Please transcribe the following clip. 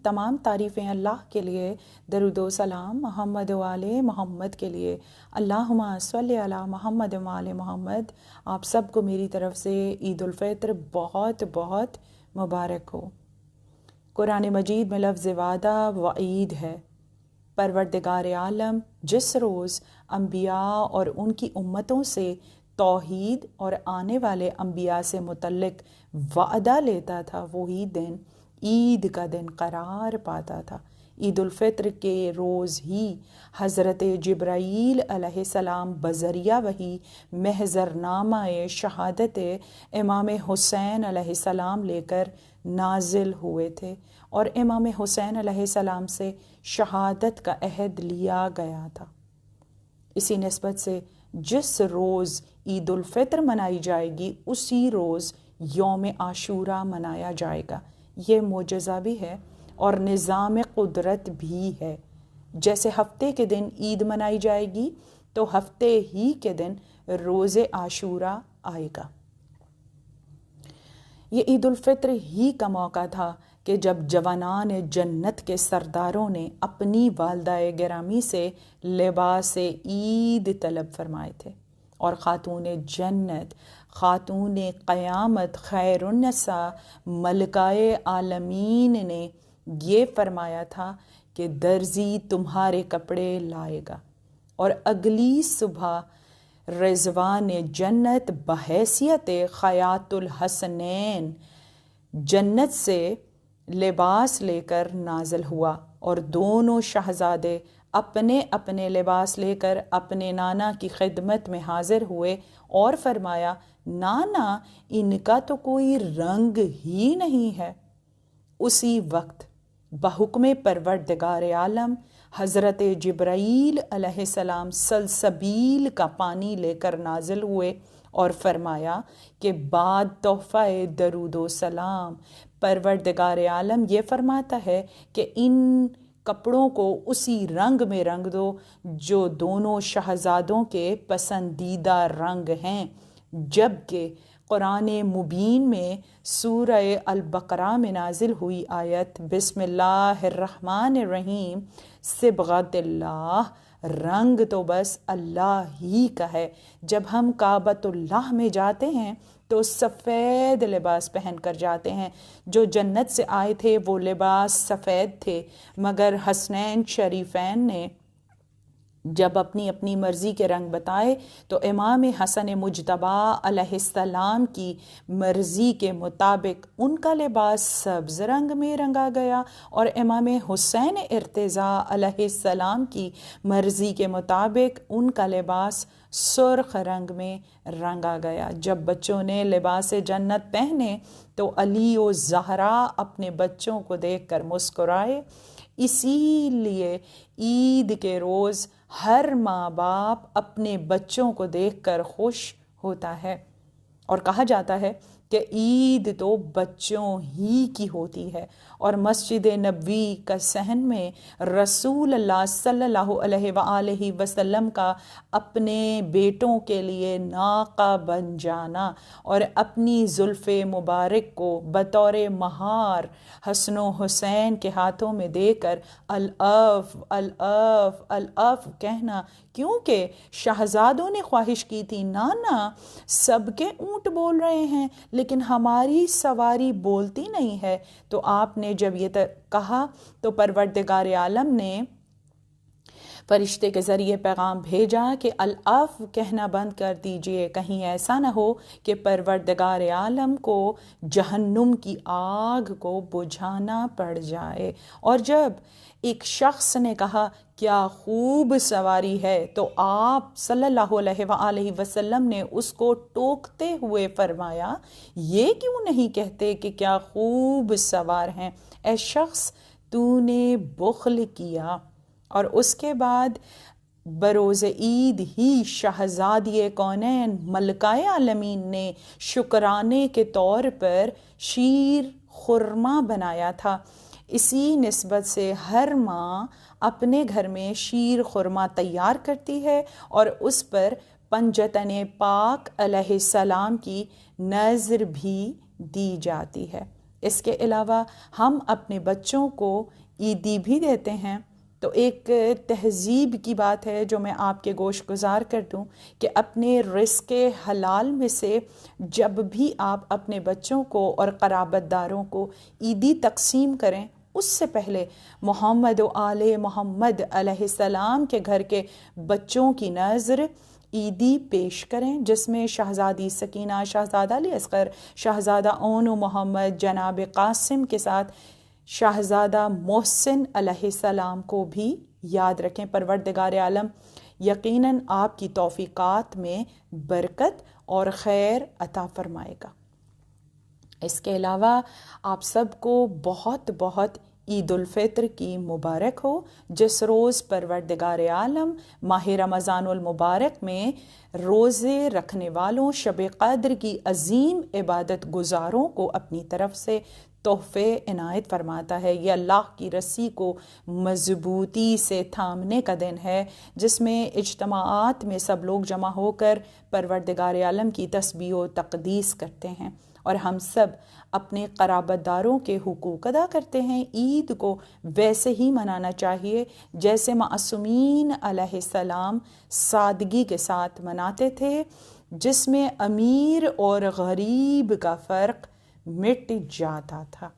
تمام تعریفیں اللہ کے لیے، درود و سلام محمد و آل محمد کے لیے۔ اللہم صلی علی محمد و آل محمد۔ آپ سب کو میری طرف سے عید الفطر بہت بہت مبارک ہو۔ قرآن مجید میں لفظ وعدہ وعید ہے۔ پروردگار عالم جس روز انبیاء اور ان کی امتوں سے توحید اور آنے والے انبیاء سے متعلق وعدہ لیتا تھا، وہی دن عید کا دن قرار پاتا تھا۔ عید الفطر کے روز ہی حضرت جبرائیل علیہ السلام بذریعہ وحی محضرنامہ شہادت امام حسین علیہ السلام لے کر نازل ہوئے تھے، اور امام حسین علیہ السلام سے شہادت کا عہد لیا گیا تھا۔ اسی نسبت سے جس روز عید الفطر منائی جائے گی اسی روز یوم عاشورہ منایا جائے گا۔ یہ معجزہ بھی ہے اور نظام قدرت بھی ہے۔ جیسے ہفتے کے دن عید منائی جائے گی تو ہفتے ہی کے دن روز عاشورہ آئے گا۔ یہ عید الفطر ہی کا موقع تھا کہ جب جوانان جنت کے سرداروں نے اپنی والدہ گرامی سے لباس عید طلب فرمائے تھے، اور خاتون جنت، خاتون قیامت، خیر النساء، ملکہ عالمین نے یہ فرمایا تھا کہ درزی تمہارے کپڑے لائے گا، اور اگلی صبح رضوان جنت بحیثیت خیاط الحسنین جنت سے لباس لے کر نازل ہوا، اور دونوں شہزادے اپنے اپنے لباس لے کر اپنے نانا کی خدمت میں حاضر ہوئے اور فرمایا، نانا ان کا تو کوئی رنگ ہی نہیں ہے۔ اسی وقت بحکم پروردگار عالم حضرت جبرائیل علیہ السلام سلسبیل کا پانی لے کر نازل ہوئے اور فرمایا کہ بعد تحفہ درود و سلام پروردگار عالم یہ فرماتا ہے کہ ان کپڑوں کو اسی رنگ میں رنگ دو جو دونوں شہزادوں کے پسندیدہ رنگ ہیں، جبکہ قرآن مبین میں سورہ البقرہ میں نازل ہوئی آیت بسم اللہ الرحمن الرحیم صبغۃ اللہ، رنگ تو بس اللہ ہی کا ہے۔ جب ہم کعبۃ اللہ میں جاتے ہیں تو سفید لباس پہن کر جاتے ہیں۔ جو جنت سے آئے تھے وہ لباس سفید تھے، مگر حسنین شریفین نے جب اپنی اپنی مرضی کے رنگ بتائے تو امام حسن مجتبیٰ علیہ السلام کی مرضی کے مطابق ان کا لباس سبز رنگ میں رنگا گیا، اور امام حسین ارتضیٰ علیہ السلام کی مرضی کے مطابق ان کا لباس سرخ رنگ میں رنگا گیا۔ جب بچوں نے لباس جنت پہنے تو علی و زہرا اپنے بچوں کو دیکھ کر مسکرائے۔ اسی لیے عید کے روز ہر ماں باپ اپنے بچوں کو دیکھ کر خوش ہوتا ہے، اور کہا جاتا ہے کہ عید تو بچوں ہی کی ہوتی ہے، اور مسجد نبوی کا صحن میں رسول اللہ صلی اللہ علیہ وآلہ وسلم کا اپنے بیٹوں کے لیے ناقہ بن جانا اور اپنی زلف مبارک کو بطور مہار حسن و حسین کے ہاتھوں میں دے کر الاف الاف الاف کہنا، کیونکہ شہزادوں نے خواہش کی تھی، نانا سب کے اونٹ بول رہے ہیں لیکن ہماری سواری بولتی نہیں ہے۔ تو آپ نے جب یہ کہا تو پروردگار عالم نے فرشتے کے ذریعے پیغام بھیجا کہ الاف کہنا بند کر دیجئے، کہیں ایسا نہ ہو کہ پروردگار عالم کو جہنم کی آگ کو بجھانا پڑ جائے۔ اور جب ایک شخص نے کہا کیا خوب سواری ہے تو آپ صلی اللہ علیہ وآلہ وسلم نے اس کو ٹوکتے ہوئے فرمایا، یہ کیوں نہیں کہتے کہ کیا خوب سوار ہیں؟ اے شخص تو نے بخل کیا۔ اور اس کے بعد بروز عید ہی شہزادی کونین ملکہ عالمین نے شکرانے کے طور پر شیر خرما بنایا تھا۔ اسی نسبت سے ہر ماں اپنے گھر میں شیر خرما تیار کرتی ہے اور اس پر پنجتن پاک علیہ السلام کی نظر بھی دی جاتی ہے۔ اس کے علاوہ ہم اپنے بچوں کو عیدی بھی دیتے ہیں۔ تو ایک تہذیب کی بات ہے جو میں آپ کے گوش گزار کر دوں کہ اپنے رزق حلال میں سے جب بھی آپ اپنے بچوں کو اور قرابت داروں کو عیدی تقسیم کریں، اس سے پہلے محمد و آل محمد علیہ السلام کے گھر کے بچوں کی نظر عیدی پیش کریں، جس میں شہزادی سکینہ، شہزادہ علی اصغر، شہزادہ اون و محمد، جناب قاسم کے ساتھ شہزادہ محسن علیہ السلام کو بھی یاد رکھیں۔ پروردگار عالم یقیناً آپ کی توفیقات میں برکت اور خیر عطا فرمائے گا۔ اس کے علاوہ آپ سب کو بہت بہت عید الفطر کی مبارک ہو، جس روز پروردگار عالم ماہ رمضان المبارک میں روزے رکھنے والوں، شب قدر کی عظیم عبادت گزاروں کو اپنی طرف سے تحفے عنایت فرماتا ہے۔ یہ اللہ کی رسی کو مضبوطی سے تھامنے کا دن ہے، جس میں اجتماعات میں سب لوگ جمع ہو کر پروردگار عالم کی تسبیح و تقدیس کرتے ہیں، اور ہم سب اپنے قرابت داروں کے حقوق ادا کرتے ہیں۔ عید کو ویسے ہی منانا چاہیے جیسے معصومین علیہ السلام سادگی کے ساتھ مناتے تھے، جس میں امیر اور غریب کا فرق مٹ جاتا تھا۔